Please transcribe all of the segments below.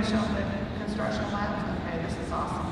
finish on the construction labs? Okay, this is awesome.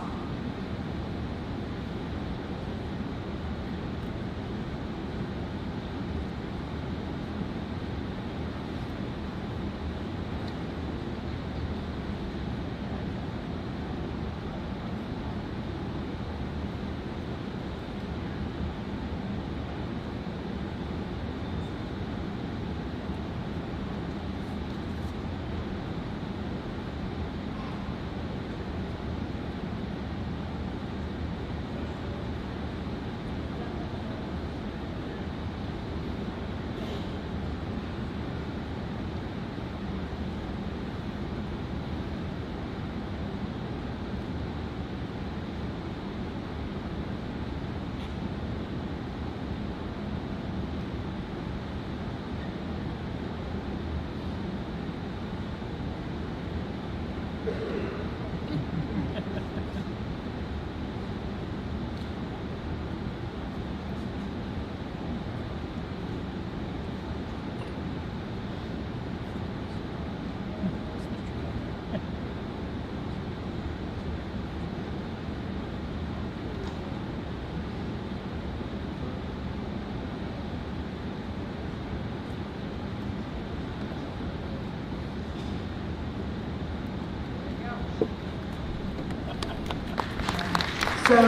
So, it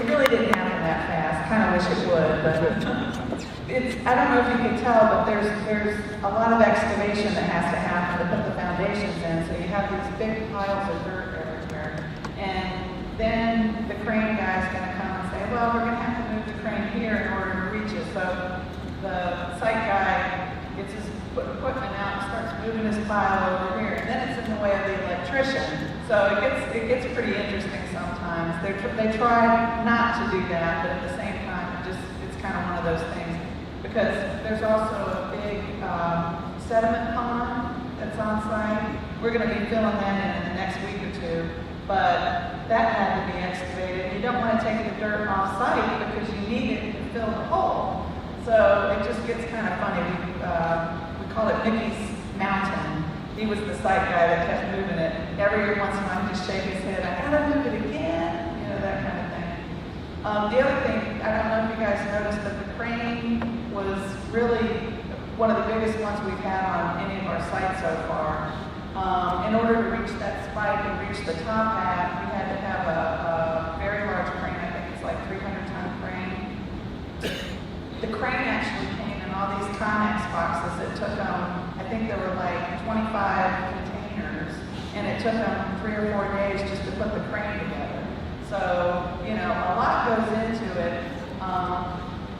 really didn't happen that fast. Kind of wish it would, but I don't know if you can tell, but there's a lot of excavation that has to happen to put the foundations in. So you have these big piles of dirt everywhere. And then the crane guy's going to come and say, well, we're going to have to move the crane here in order to reach it. So the site guy gets his equipment out and starts moving his pile over here. And then it's in the way of the electrician. So it gets pretty interesting sometimes. They try not to do that, but at the same time, it's kind of one of those things. Because there's also a big sediment pond that's on site. We're going to be filling that in the next week or two, but that had to be excavated. You don't want to take the dirt off site because you need it to fill the hole. So it just gets kind of funny. We call it Mickey's Mountain. He was the site guy that kept moving it. Every once in a while, he'd just shake his head, I gotta move it again, you know, that kind of thing. The other thing, I don't know if you guys noticed, but the crane was really one of the biggest ones we've had on any of our sites so far. In order to reach that spike and reach the top half, we had to have a very large crane. I think it's like 300-ton crane. The crane actually came in all these Connex boxes. It took them, I think there were like 25 containers, and it took them 3 or 4 days just to put the crane together. So, you know, a lot goes into it,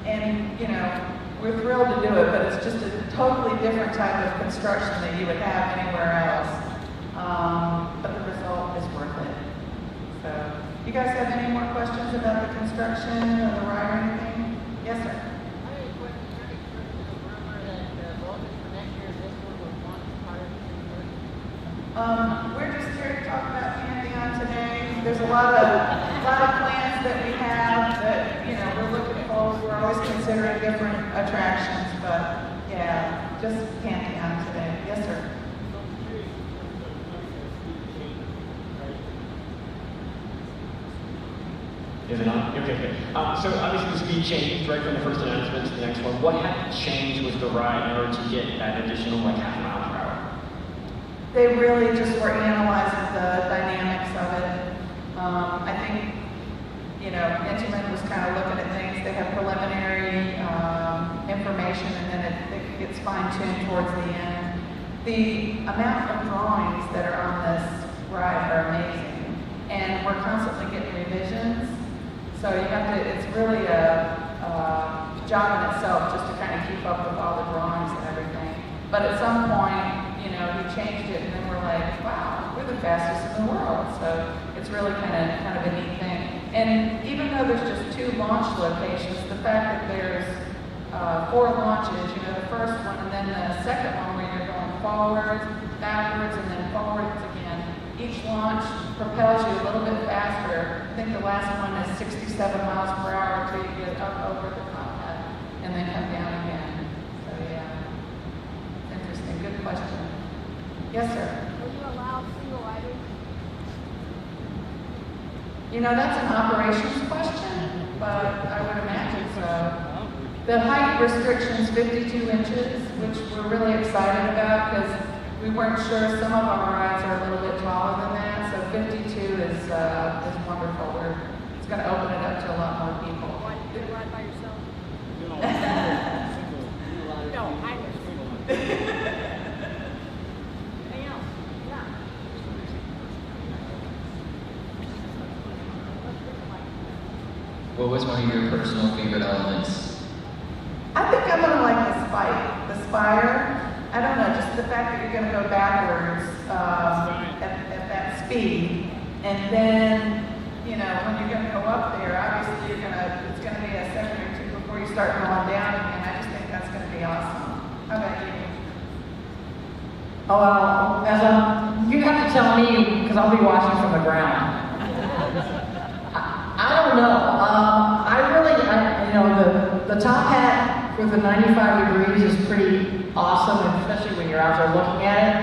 and, you know, we're thrilled to do it, but it's just a totally different type of construction that you would have anywhere else. But the result is worth it. So, you guys have any more questions about the construction or the ride or anything? Yes, sir. We're just here to talk about Pantheon today. There's a lot of plans that we have that, you know, we're looking forward. We're always considering different attractions, but yeah, just Pantheon today. Yes, sir. Is it on? Okay. So obviously the speed changed right from the first announcement to the next one. What had to change with the ride in order to get that additional like half mile per hour? They really just were analyzing the dynamics of it. I think, you know, Intamin was kind of looking at things. They have preliminary information, and then it gets fine-tuned towards the end. The amount of drawings that are on this ride are amazing, and we're constantly getting revisions. So you have to, it's really a job in itself just to kind of keep up with all the drawings and everything. But at some point, you know, he changed it, and then we're like, wow, we're the fastest in the world. So it's really kind of a neat thing. And even though there's just 2 launch locations, the fact that there's 4 launches, you know, the first one and then the second one where you're going forwards, backwards, and then forwards again. Each launch propels you a little bit faster. I think the last one is 67 miles per hour until you get up over the top hat and then come down again. So yeah, interesting. Good question. Yes, sir. Will you allow single riders? You know, that's an operations question, but I would imagine so. The height restriction's 52 inches, which we're really excited about because we weren't sure. Some of our rides are a little bit taller than that, so 52 is wonderful. It's going to open it up to a lot more people. Why do you ride by yourself? No, I Anything else? Yeah. What was one of your personal favorite elements? I think I'm going to like the spire. I don't know, just the fact that you're going to go backwards at that speed. And then, you know, when you're going to go up there, obviously it's going to be a second or two before you start going down again. I just think that's going to be awesome. How about you? Oh, well, you have to tell me because I'll be watching from the ground. I don't know. The top hat with the 95 degrees is pretty awesome, especially when you're out there looking at it.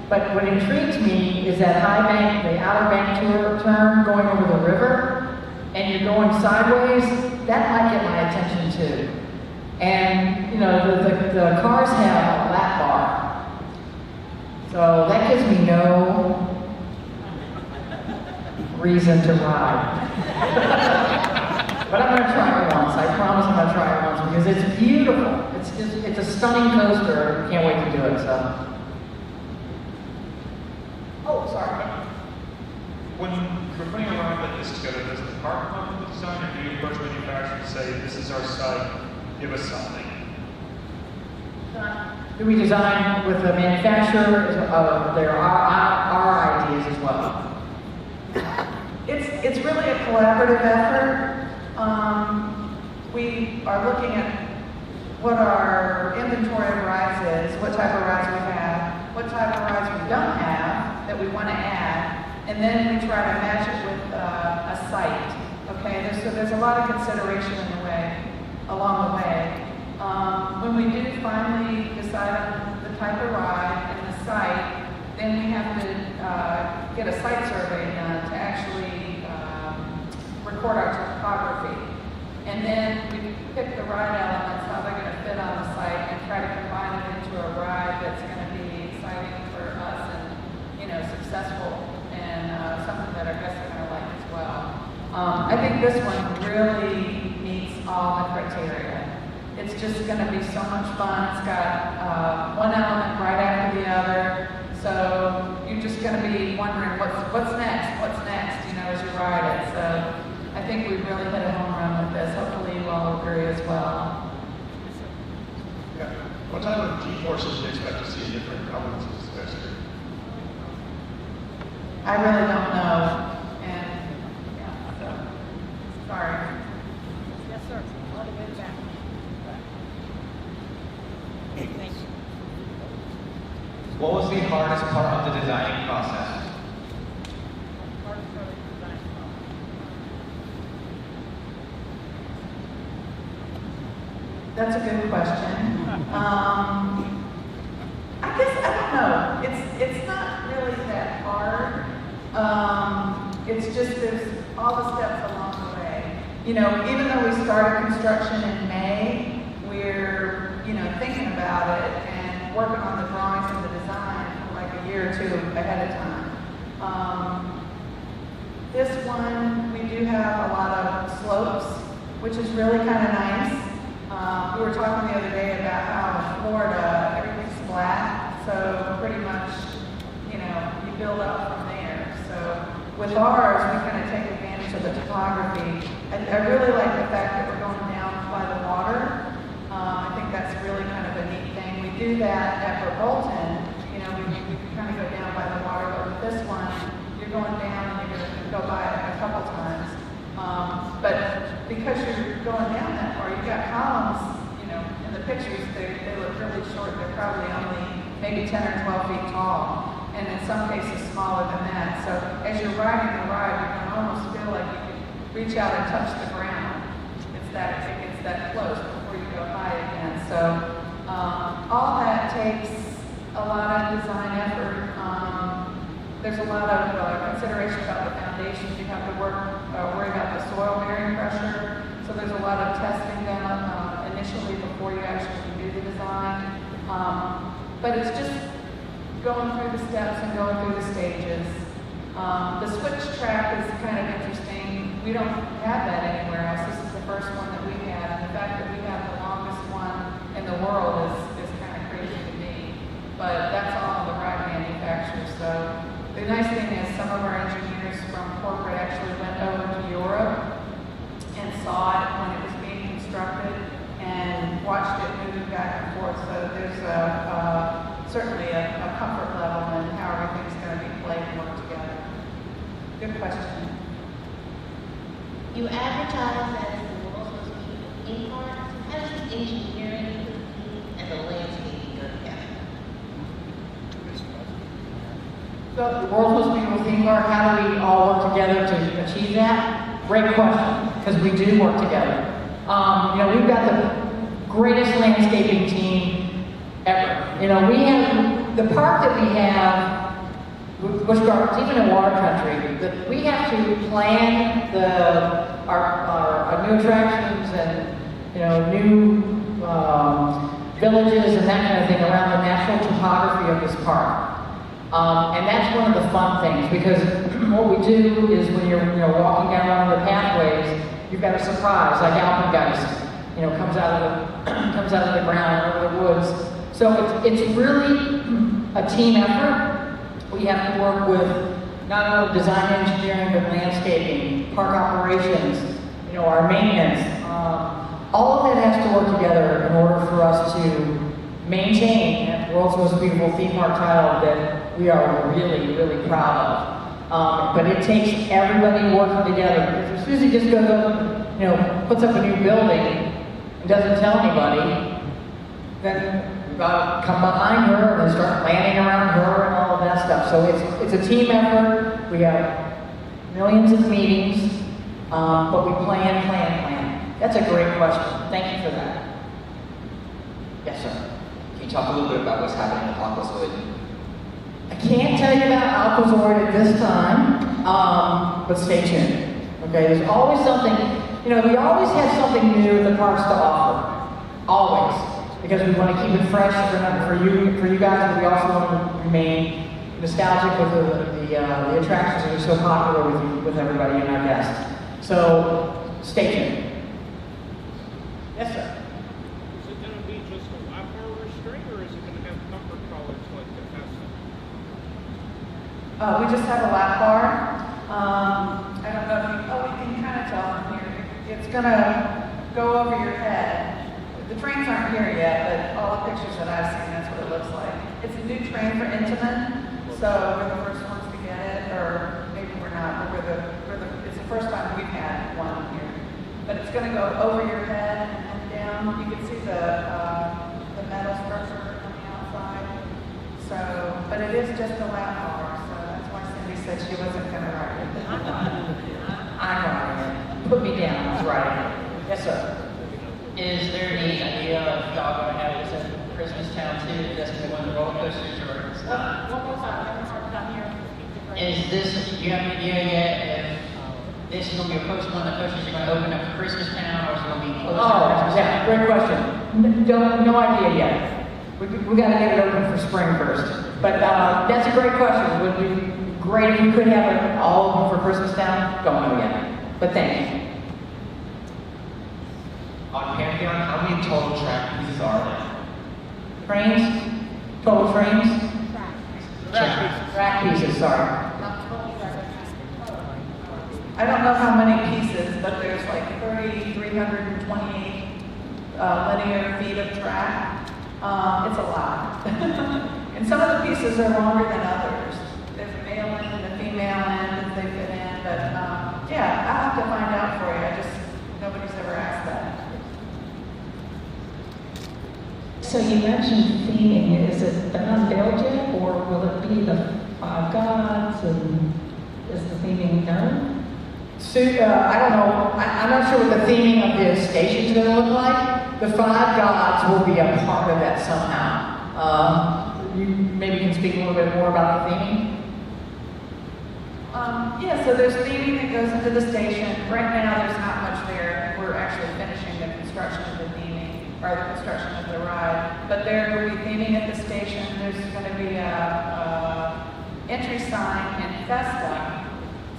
But what intrigues me is that high bank, the outer bank turn going over the river, and you're going sideways. That might get my attention too. And you know, the cars have a lap bar, so that gives me no reason to ride. But I'm going to try it once. I promise I'm going to try it once because it's beautiful. It's a stunning coaster. Can't wait to do it. So. Oh, sorry. When you're putting a ride like this together, does the park come up with the design, or do you approach manufacturers and say, "This is our site, give us something"? Do we design with the manufacturer? There are our ideas as well. It's really a collaborative effort. We are looking at what our inventory of rides is, what type of rides we have, what type of rides we don't have that we want to add, and then we try to match it with a site. Okay, so there's a lot of consideration along the way. When we do finally decide on the type of ride and the site, then we have to get a site survey done to actually record our topography. And then we pick the ride elements, how they're going to fit on the site, and try to combine it into a ride that's going to be exciting for us and, you know, successful and something that our guests are going to like as well. I think this one really meets all the criteria. It's just going to be so much fun. It's got one element right after the other. So you're just going to be wondering what's next, you know, as you ride it. So I think we've really hit a home run with this. Hopefully you all agree as well. Yeah. What type of G-forces do you expect to see in different elements of this coaster? I really don't know. And yeah, so sorry. Yes, sir. All the way back. Thank you. What was the hardest part of the designing process? That's a good question. I guess I don't know. It's not really that hard. It's just there's all the steps along the way. You know, even though we started construction in May, we're thinking about it and working on the drawings and the design for like a year or two ahead of time. This one we do have a lot of slopes, which is really kind of nice. We were talking the other day about how in Florida everything's flat, so pretty much, you build up from there. So with ours, we kind of take advantage of the topography. I really like the fact that we're going down by the water. I think that's really kind of a neat thing. We do that at Bolton. We kind of go down by the water, but with this one, you're going down and you're going to go by it a couple times. But because you're going down that far, you've got columns, in the pictures, they look really short. They're probably only maybe 10 or 12 feet tall, and in some cases smaller than that. So as you're riding the ride, you can almost feel like you can reach out and touch the ground. It gets that close before you go high again. So all that takes a lot of design effort there's a lot of consideration about the foundations. You have to worry about the soil bearing pressure. So there's a lot of testing done initially before you actually do the design. But it's just going through the steps and going through the stages. The switch track is kind of interesting. We don't have that anywhere else. This is the first one that we have. And the fact that we have the longest one in the world is kind of crazy to me. But that's all the ride manufacturers. So the nice thing is some of our engineers from corporate actually went over to Europe and saw it when it was being constructed and watched it move back and forth. So there's certainly a comfort level in how everything's going to be played and work together. Good question. You advertise as the world's most beautiful theme park. How does the engineering and the landscaping go together? So the world's most beautiful theme park, how do we all work together to achieve that? Great question, because we do work together. We've got the greatest landscaping team ever. We have, the park that we have, Busch Gardens, even in water country, that we have to plan our new attractions and new villages and that kind of thing around the natural topography of this park. And that's one of the fun things, because what we do is when you're walking down one of the pathways, you've got a surprise, like Alpengeist, comes out of the ground over the woods. So it's really a team effort. We have to work with not only design engineering, but landscaping, park operations, our maintenance. All of that has to work together in order for us to maintain that world's most beautiful theme park title that we are really, really proud of. But it takes everybody working together. If Suzy just goes up, puts up a new building and doesn't tell anybody, then we've got to come behind her and start planning around her and all of that stuff. So it's a team effort. We have millions of meetings, but we plan. That's a great question. Thank you for that. Yes, sir. Can you talk a little bit about what's happening with Aquazoid? I can't tell you about Alpenzoid at this time, but stay tuned. Okay, there's always something, we always have something new at the parks to offer. Always. Because we want to keep it fresh for you guys, but we also want to remain nostalgic with the attractions that are so popular with everybody and our guests. So stay tuned. Yes, sir. Is it going to be just a lap bar restraint, or is it going to have comfort collars like the Tesla? We just have a lap bar. I don't know if we can kind of tell from here. It's going to go over your head. The trains aren't here yet, but all the pictures that I've seen, that's what it looks like. It's a new train for Intamin, so we're the first ones to get it, or maybe we're not, but it's the first time we've had one here. But it's going to go over your head and down. You can see the metal structure on the outside. So, but it is just a lap bar, so that's why Cindy said she wasn't going to ride it. I'm riding it. Put me down. I was riding it. Yes, sir. Is there any idea if y'all going to have this in Christmas Town too? That's going to be one of the roller coasters, or One more time, down here. is this? Do you have an idea yet if this is going to be a one of the coasters you're going to open up for Christmas Town, or is it going to be closed for Christmas Yeah, Town? great question. No idea yet. We got to get it open for spring first. But that's a great question. Would be great if we could have it all open for Christmas Town. Don't know yet. But thank you. On Pantheon, how many total track pieces are there? Trains? Total trains? Track pieces, sorry. I don't know how many pieces, but there's like 328 linear feet of track. It's a lot. And some of the pieces are longer than others. There's a male end and a female end that they fit in, but yeah, I'll have to find out for you. Nobody's ever asked that. So you mentioned theming. Is it unveiled yet, or will it be the five gods, and is the theming known? So, I don't know. I'm not sure what the theming of the station is going to look like. The five gods will be a part of that somehow. You maybe can speak a little bit more about the theming? Yeah, so there's theming that goes into the station. Right now, there's not much there. We're actually finishing the construction of the theming, or the construction of the ride. But there will be theming at the station. There's going to be a entry sign in Festa.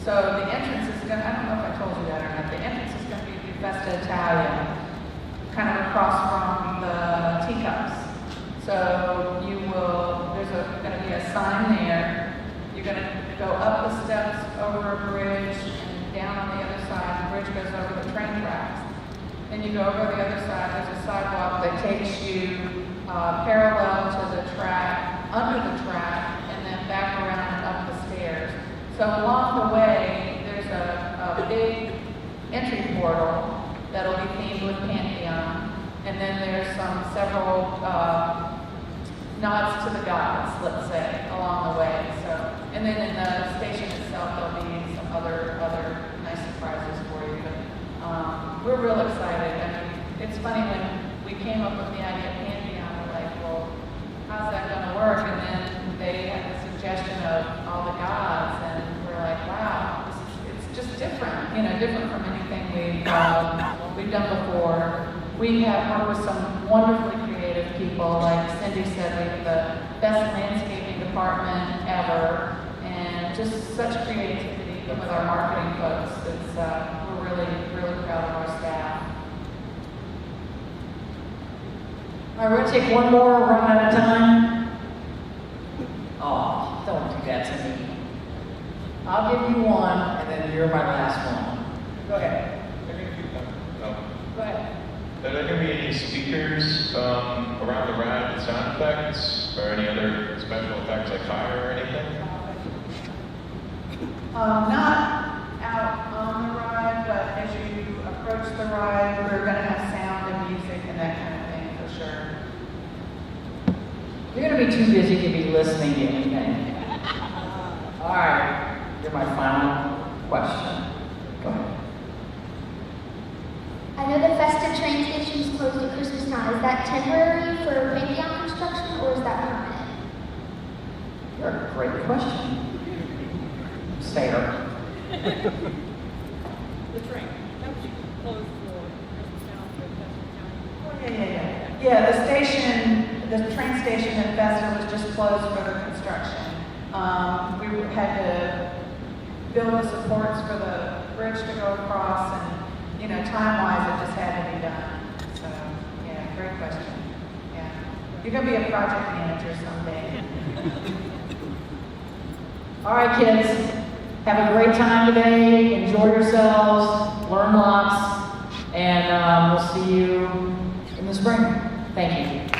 So the entrance is going to, I don't know if I told you that or not, the entrance is going to be Festa Italia, kind of across from the teacups. So you will, there's going to be a sign there. You're going to go up the steps over a bridge and down on the other side. The bridge goes over the train tracks. Then you go over the other side. There's a sidewalk that takes you parallel to the track, under the track, and then back around and up the stairs. So along the way, there's a big entry portal that'll be themed with Pantheon. And then there's several nods to the gods, let's say, along the way. So, and then in the station itself, there'll be some other nice surprises for you. But we're real excited. I mean, it's funny when we came up with the idea of Pantheon, we're like, well, how's that going to work? And then they had the suggestion of all the gods, and we're like, wow, it's just different, different from anything we've done before. We have worked with some wonderfully creative people. Like Cindy said, we have the best landscaping department ever, and just such creativity with our marketing folks. We're really, really proud of our staff. All right, we're going to take one more, run out of time. Oh, don't do that to me. I'll give you one, and then you're my last one. Go ahead. Go ahead. Are there going to be any speakers around the ride with sound effects, or any other special effects like fire or anything? Not out on the ride, but as you approach the ride, we're going to have sound and music and that kind of thing for sure. You're going to be too busy to be listening to anything. All right, you're my final question. Go ahead. I know the Festa train station is closed at Christmas time. Is that temporary for Pantheon construction, or is that permanent? You're a great question, Sarah. The train, that was closed for Christmas now for Festa County. Oh, yeah, the station, the train station at Festa was just closed for the construction. We had to build the supports for the bridge to go across, and time-wise, it just had to be done. So, yeah, great question. Yeah. You're going to be a project manager someday. All right, kids. Have a great time today. Enjoy yourselves. Learn lots. And we'll see you in the spring. Thank you.